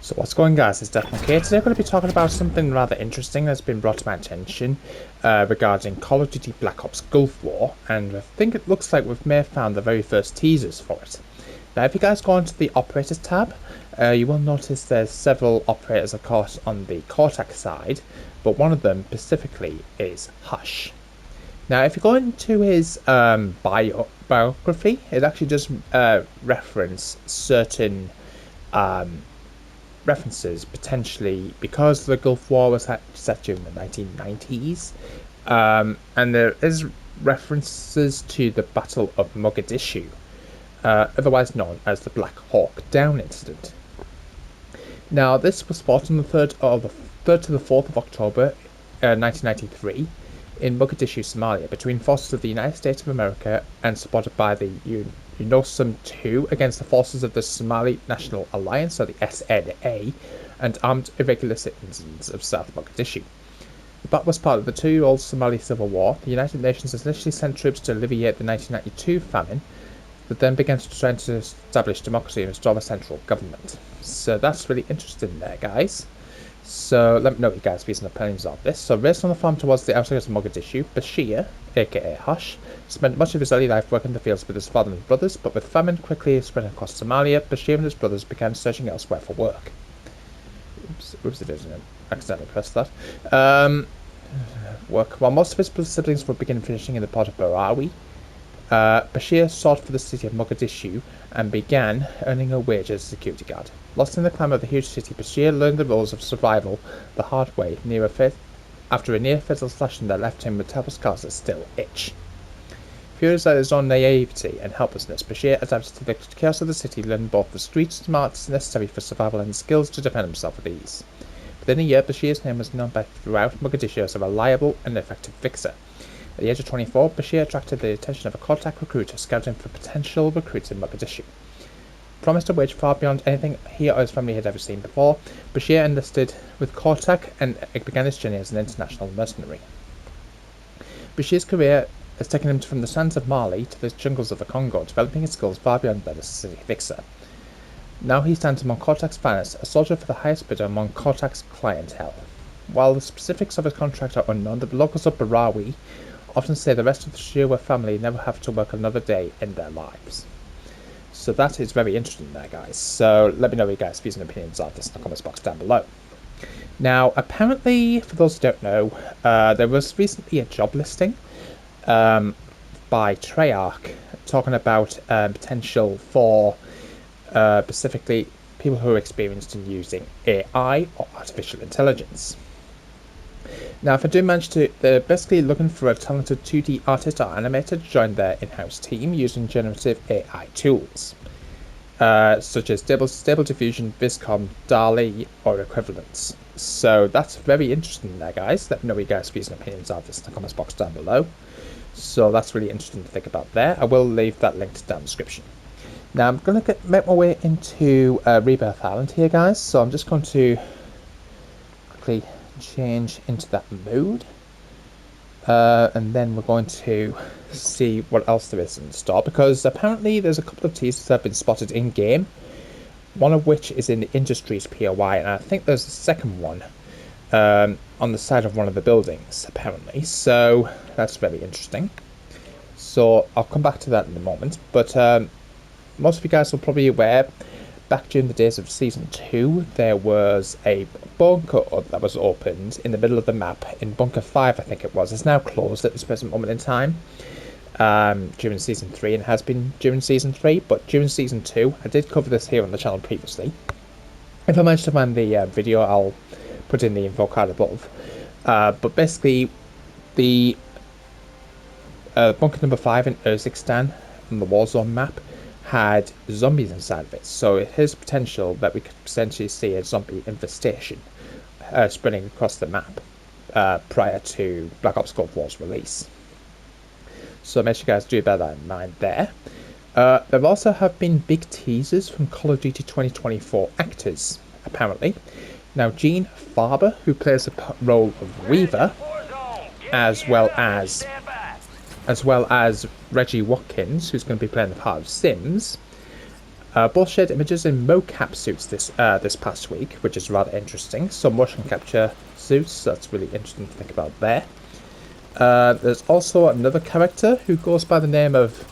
So what's going on, guys? It's Death Today we're going to be talking about something rather interesting that's been brought to my attention regarding Call of Duty Black Ops Gulf War, and I think it looks like we've may have found the very first teasers for it. Now if you guys go onto the Operators tab, you will notice there's several operators of course on the Cortex side, but one of them specifically is Hush. Now if you go into his biography, it actually does reference certain references potentially because the Gulf War was set during the 1990s, and there is references to the Battle of Mogadishu, otherwise known as the Black Hawk Down incident. Now this was fought on the 3rd to the 4th of October 1993 in Mogadishu, Somalia, between forces of the United States of America and supported by the UNOSOM II against the forces of the Somali National Alliance, or the SNA, and armed irregular citizens of South Mogadishu. The battle was part of the 2-year-old Somali Civil War. The United Nations initially sent troops to alleviate the 1992 famine, but then began to try to establish democracy and restore the central government. So that's really interesting there, guys. So let me know what you guys' views and opinions of this. So raised on the farm towards the outskirts of Mogadishu, Bashir, aka Hush, spent much of his early life working in the fields with his father and brothers, but with famine quickly spreading across Somalia, Bashir and his brothers began searching elsewhere for work. Oops, I didn't accidentally press that. While most of his siblings were beginning fishing in the port of Barawi, Bashir sought for the city of Mogadishu and began earning a wage as a security guard. Lost in the climb of the huge city, Bashir learned the rules of survival the hard way after a near-fatal slashing that left him with terrible scars that still itch. Furious at his own naivety and helplessness, Bashir adapted to the chaos of the city, learning both the street smarts necessary for survival and skills to defend himself with ease. Within a year, Bashir's name was known throughout Mogadishu as a reliable and effective fixer. At the age of 24, Bashir attracted the attention of a Cortex recruiter scouting for potential recruits in Mogadishu. Promised a wage far beyond anything he or his family had ever seen before, Bashir enlisted with Cortex and began his journey as an international mercenary. Bashir's career has taken him from the sands of Mali to the jungles of the Congo, developing his skills far beyond that as a city fixer. Now he stands among Cortex finest, a soldier for the highest bidder among Cortex clientele. While the specifics of his contract are unknown, the locals of Barawi often say the rest of the Shirwa family never have to work another day in their lives. So that is very interesting there, guys. So let me know what you guys' views and opinions of this in the comments box down below. Now, apparently, for those who don't know, there was recently a job listing by Treyarch talking about potential for specifically people who are experienced in using AI or artificial intelligence. Now, if I do manage to, they're basically looking for a talented 2D artist or animator to join their in-house team using generative AI tools, such as Stable Diffusion, Viscom, DALL-E, or equivalents. So that's very interesting there, guys. Let me know what you guys' views and opinions of this in the comments box down below. So that's really interesting to think about there. I will leave that linked down in the description. Now, I'm going to make my way into Rebirth Island here, guys. So I'm just going to quickly change into that mode, and then we're going to see what else there is in store, because apparently there's a couple of teasers that have been spotted in game, one of which is in the Industries POI, and I think there's a second one on the side of one of the buildings apparently, so that's very interesting. So I'll come back to that in a moment, but most of you guys will probably be aware, back during the days of Season 2, there was a bunker that was opened in the middle of the map, in Bunker 5 I think it was. It's now closed at this present moment in time, during Season 3, and has been during Season 3, but during Season 2, I did cover this here on the channel previously. If I manage to find the video, I'll put in the info card above. But basically, the Bunker number 5 in Urzikstan on the Warzone map had zombies inside of it, so it has potential that we could potentially see a zombie infestation spreading across the map prior to Black Ops Gulf War's release. So make sure you guys do bear that in mind there. There also have been big teasers from Call of Duty 2024 actors, apparently. Now, Gene Farber, who plays the role of Weaver, as well as Reggie Watkins, who's going to be playing the part of Sims, Both shared images in mocap suits this past week, which is rather interesting. Some motion capture suits, that's really interesting to think about there. There's also another character who goes by the name of,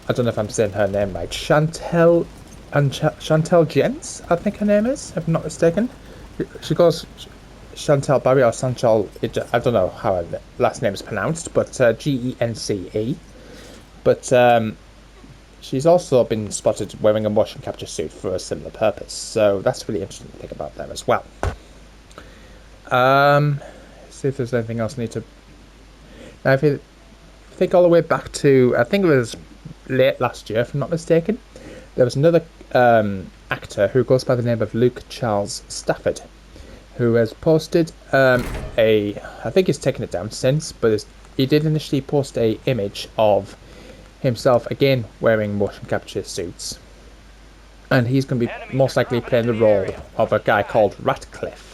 I don't know if I'm saying her name right, Chantel Jens, I think her name is, if I'm not mistaken. She goes Chantel Barry or Chantal, I don't know how her last name is pronounced, but Gence. But she's also been spotted wearing a motion capture suit for a similar purpose, so that's really interesting to think about there as well. See if there's anything else I need to. Now, if you think all the way back to, I think it was late last year, if I'm not mistaken, there was another actor who goes by the name of Luke Charles Stafford, who has posted I think he's taken it down since, but he did initially post a image of himself again wearing motion capture suits, and he's going to be most likely playing the role of a guy called Ratcliffe.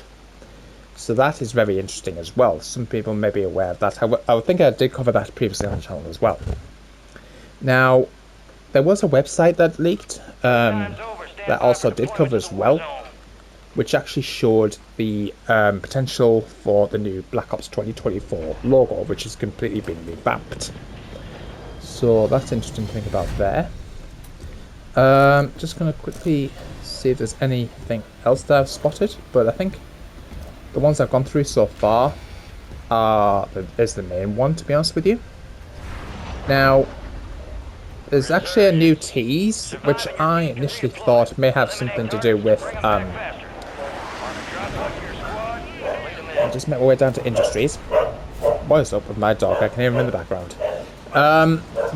So that is very interesting as well. Some people may be aware of that. I think I did cover that previously on the channel as well. Now, there was a website that leaked that also did cover as well, which actually showed the potential for the new Black Ops 2024 logo, which has completely been revamped. So that's interesting to think about there. Just going to quickly see if there's anything else that I've spotted, but I think the ones I've gone through so far is the main one, to be honest with you. Now, there's actually a new tease, which I initially thought may have something to do with I just made my way down to Industries. What is up with my dog? I can hear him in the background.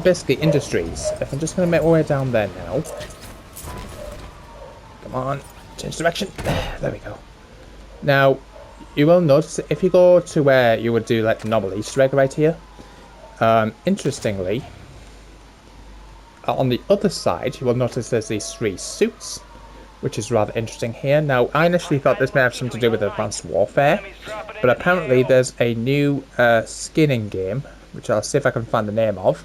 Basically, Industries. If I'm just going to make my way down there now. Come on, change direction. There we go. Now, you will notice if you go to where you would do like the normal Easter egg right here. Interestingly, on the other side, you will notice there's these 3 suits, which is rather interesting here. Now, I initially thought this may have something to do with Advanced Warfare, but apparently there's a new skin in game, which I'll see if I can find the name of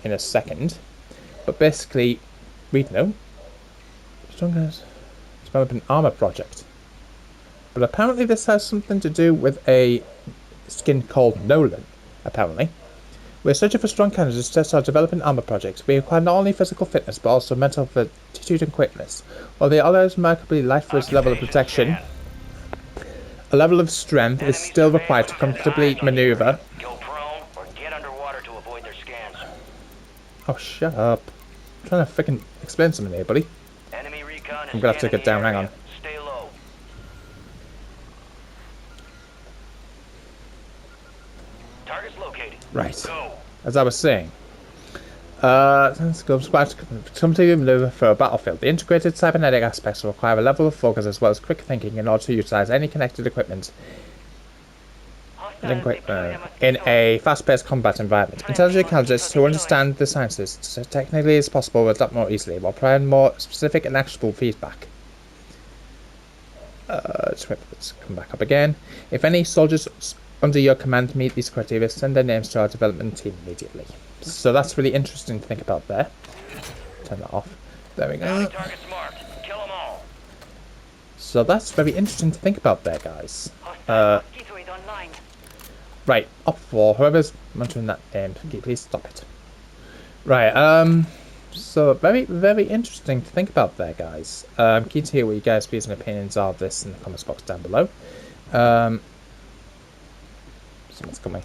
in a second. But basically, read note. Strongest development armor project. But apparently this has something to do with a skin called Nolan, apparently. We're searching for strong candidates to test our development armor project. We require not only physical fitness, but also mental fortitude and quickness. While they are remarkably light for its level of protection, a level of strength is still required to comfortably maneuver. Go prone or get underwater to avoid their scans. Oh, shut up. I'm trying to freaking explain something here, buddy. Enemy recon I'm gonna have to get down, hang on. Stay low. Targets located. Right. Go. As I was saying, come to maneuver for a battlefield. The integrated cybernetic aspects will require a level of focus as well as quick thinking in order to utilize any connected equipment in a fast-paced combat environment. Intelligent candidates who understand the sciences so technically as possible will adapt more easily while providing more specific and actionable feedback. Let's come back up again. If any soldiers under your command meet these criteria, send their names to our development team immediately. So that's really interesting to think about there. Turn that off. There we go. Targets marked. Kill them all. So that's very interesting to think about there, guys. Right, up for whoever's mentioning that name. Please stop it. Right, so very, very interesting to think about there, guys. Keen to hear what you guys' views and opinions are of this in the comments box down below. Someone's coming.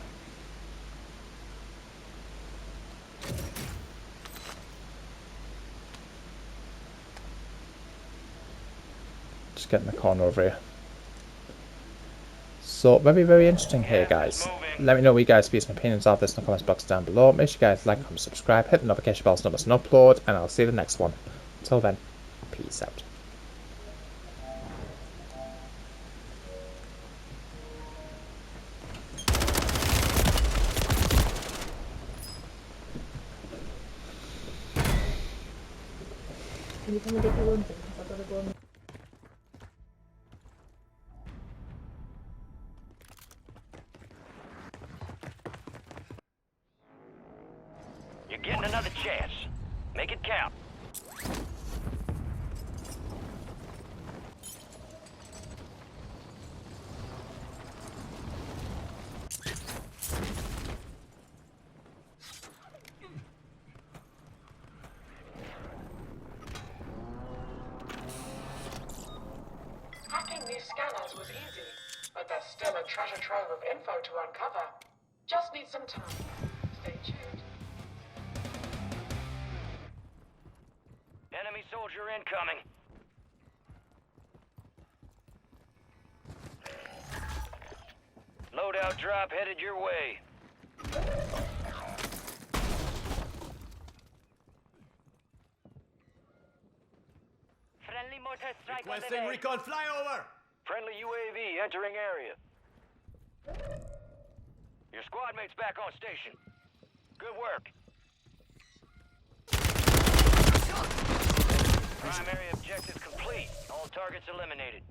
Just get in the corner over here. So, very, very interesting here, guys. Let me know what you guys' views and opinions are of this in the comments box down below. Make sure you guys like, comment, subscribe, hit the notification bell so you don't miss an upload, and I'll see you in the next one. Until then, peace out. You're getting another chance. Make it count. Finding these scanners was easy, but there's still a treasure trove of info to uncover. Just need some time. Stay tuned. Enemy soldier incoming. Loadout drop headed your way. Friendly mortar strike on the Requesting way. recon flyover! Friendly UAV entering area. Your squad mate's back on station. Good work. Primary objective complete. All targets eliminated.